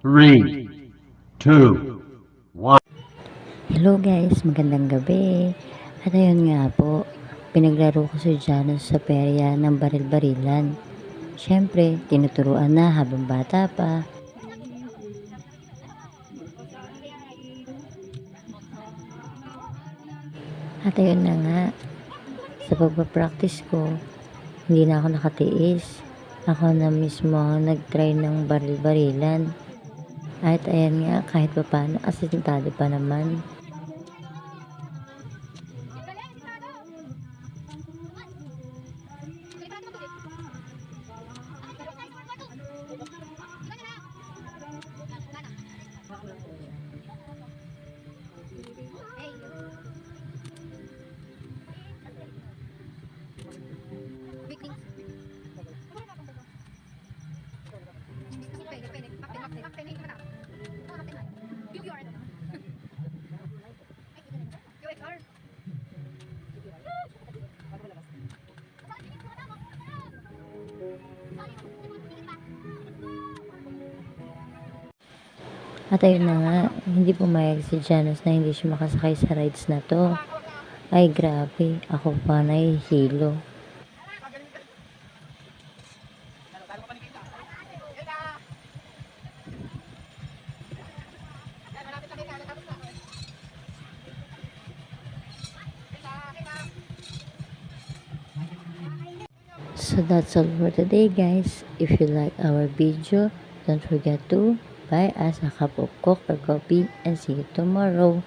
3, 2, 1. Hello guys, magandang gabi. At ayun nga po, pinaglaro ko si Janus sa perya ng baril-barilan. Siyempre, tinuturuan na habang bata pa. At ayun na nga, sa pagpapractice ko, hindi na ako nakatiis. Ako na mismo ang nag-try ng baril-barilan. At ayan nga, kahit pa paano, asintado pa naman. At ayun na nga, hindi pumayag si Janus na hindi siya makasakay sa rides na to. Ay grabe, ako pa nahihilo. So that's all for today guys. If you like our video, don't forget to buy us a cup of Coke or coffee and see you tomorrow.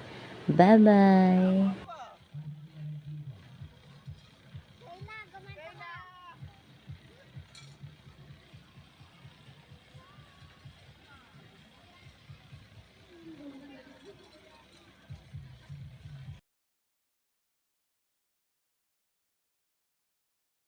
Bye bye!